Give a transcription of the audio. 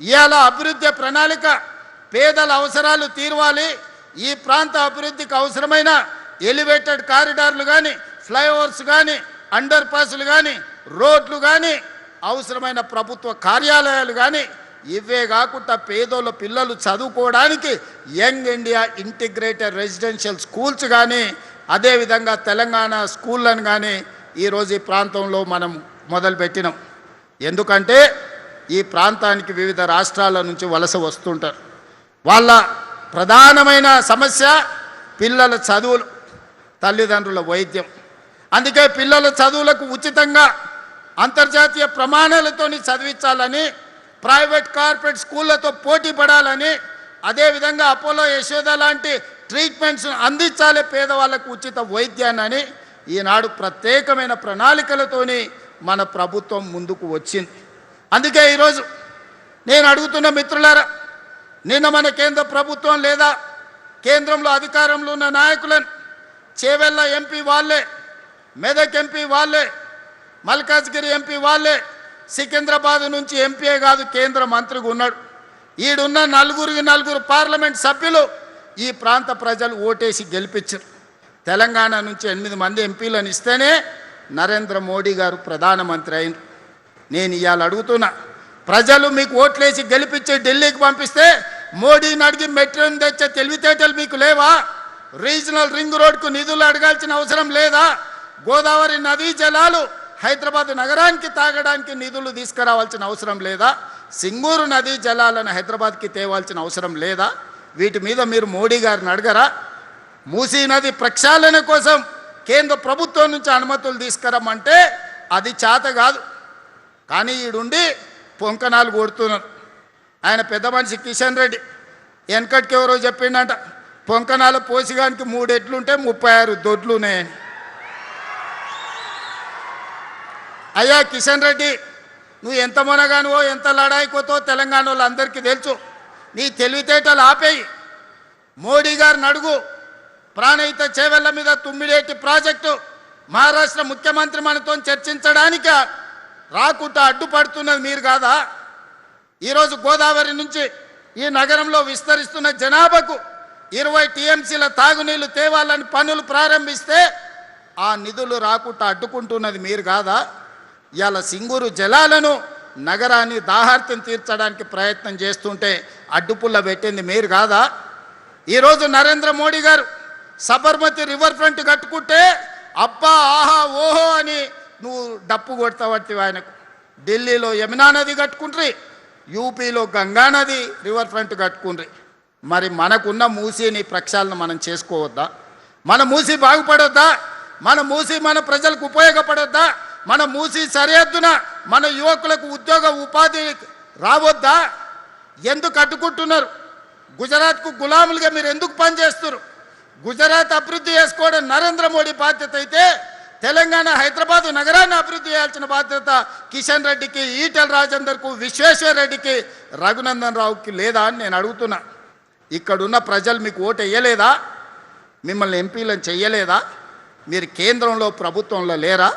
ఇవాళ అభివృద్ధి ప్రణాళిక పేదల అవసరాలు తీర్వాలి. ఈ ప్రాంత అభివృద్ధికి అవసరమైన ఎలివేటెడ్ కారిడార్లు కానీ, ఫ్లైఓవర్స్ కానీ, అండర్ పాస్లు కానీ, రోడ్లు కానీ, అవసరమైన ప్రభుత్వ కార్యాలయాలు కానీ, ఇవే కాకుండా పేదోళ్ళ పిల్లలు చదువుకోవడానికి young India integrated residential schools కానీ, అదేవిధంగా తెలంగాణ స్కూళ్ళను కానీ ఈరోజు ఈ ప్రాంతంలో మనం మొదలుపెట్టినాం. ఎందుకంటే ఈ ప్రాంతానికి వివిధ రాష్ట్రాల నుంచి వలస వస్తుంటారు. వాళ్ళ ప్రధానమైన సమస్య పిల్లల చదువులు, తల్లిదండ్రుల వైద్యం. అందుకే పిల్లల చదువులకు ఉచితంగా అంతర్జాతీయ ప్రమాణాలతోని చదివించాలని, ప్రైవేట్ కార్పొరేట్ స్కూళ్ళతో పోటీ పడాలని, అదేవిధంగా అపోలో యశోద లాంటి ట్రీట్మెంట్స్ అందించాలి పేదవాళ్ళకు ఉచిత వైద్యాన్ని ఈనాడు ప్రత్యేకమైన ప్రణాళికలతోని మన ప్రభుత్వం ముందుకు వచ్చింది. అందుకే ఈరోజు నేను అడుగుతున్న మిత్రులారా, నిన్న మన కేంద్ర ప్రభుత్వం లేదా కేంద్రంలో అధికారంలో ఉన్న నాయకులను చేవెళ్ళ ఎంపీ వాళ్ళే, మెదక్ ఎంపీ వాళ్ళే, మల్కాజ్గిరి ఎంపీ వాళ్ళే, సికింద్రాబాద్ నుంచి ఎంపీయే కాదు కేంద్ర మంత్రిగా ఉన్నాడు. ఈడున్న నలుగురు పార్లమెంట్ సభ్యులు ఈ ప్రాంత ప్రజలు ఓటేసి గెలిపించారు. తెలంగాణ నుంచి 8 మంది ఎంపీలను ఇస్తేనే నరేంద్ర మోడీ గారు ప్రధానమంత్రి అయినారు. నేను ఇవాళ అడుగుతున్నా, ప్రజలు మీకు ఓట్లేసి గెలిపించి ఢిల్లీకి పంపిస్తే మోడీని అడిగి మెట్రోని తెచ్చే తెలివితేటలు మీకు లేవా? రీజనల్ రింగ్ రోడ్కు నిధులు అడగాల్సిన అవసరం లేదా? గోదావరి నదీ జలాలు హైదరాబాద్ నగరానికి తాగడానికి నిధులు తీసుకురావాల్సిన అవసరం లేదా? సింగూరు నదీ జలాలను హైదరాబాద్కి తేవాల్సిన అవసరం లేదా? వీటి మీద మీరు మోడీ గారిని అడగరా? మూసీ నది ప్రక్షాళన కోసం కేంద్ర ప్రభుత్వం నుంచి అనుమతులు తీసుకురమ్మంటే అది చేత కాదు. కానీ ఈడుండి పొంకనాలు కొడుతున్నారు. ఆయన పెద్ద మనిషి కిషన్ రెడ్డి వెనకటికి ఎవరో చెప్పిండట, పొంకనాల పోసిగానికి 3 ఎడ్లుంటే 36 దొడ్లున్నాయని. అయ్యా కిషన్ రెడ్డి, నువ్వు ఎంత మొనగానువో ఎంత లడాయికోతో తెలంగాణ వాళ్ళందరికీ తెలుసు. నీ తెలివితేటలు ఆపేయి. మోడీ గారిని అడుగు, ప్రాణహిత చేవెళ్ళ మీద తుమ్మిడేటి ప్రాజెక్టు మహారాష్ట్ర ముఖ్యమంత్రి మనతో చర్చించడానికి రాకుండా అడ్డుపడుతున్నది మీరు కాదా? ఈరోజు గోదావరి నుంచి ఈ నగరంలో విస్తరిస్తున్న జనాభాకు 20 టీఎంసీల తాగునీళ్లు తేవాలని పనులు ప్రారంభిస్తే ఆ నిధులు రాకుండా అడ్డుకుంటున్నది మీరు కాదా? ఇవాళ సింగూరు జలాలను నగరాన్ని దాహార్తం తీర్చడానికి ప్రయత్నం చేస్తుంటే అడ్డుపుల్ల పెట్టింది మీరు కాదా? ఈరోజు నరేంద్ర మోడీ గారు సబర్మతి రివర్ ఫ్రంట్ కట్టుకుంటే అబ్బా ఆహా ఓహో అని నువ్వు డప్పు కొడతావట్టి ఆయనకు. ఢిల్లీలో యమునా నది కట్టుకుంట్రి, యూపీలో గంగా నది రివర్ ఫ్రంట్ కట్టుకుండ్రి. మరి మనకున్న మూసీని ప్రక్షాళన మనం చేసుకోవద్దా? మన మూసీ బాగుపడొద్దా? మన మూసీ మన ప్రజలకు ఉపయోగపడొద్దా? మన మూసీ సరిహద్దున మన యువకులకు ఉద్యోగ ఉపాధి రావద్దా? ఎందుకు అడ్డుకుంటున్నారు? గుజరాత్కు గులాములుగా మీరు ఎందుకు పనిచేస్తున్నారు? గుజరాత్ అభివృద్ధి చేసుకోవడం నరేంద్ర మోడీ బాధ్యత అయితే తెలంగాణ హైదరాబాద్ నగరాన్ని అభివృద్ధి చేయాల్సిన బాధ్యత కిషన్ రెడ్డికి, ఈటెల రాజేందర్కు, విశ్వేశ్వర రెడ్డికి, రఘునందన్ రావుకి లేదా అని నేను అడుగుతున్నా. ఇక్కడున్న ప్రజలు మీకు ఓటు వేయలేదా? మిమ్మల్ని ఎంపీలను చెయ్యలేదా? మీరు కేంద్రంలో ప్రభుత్వంలో లేరా?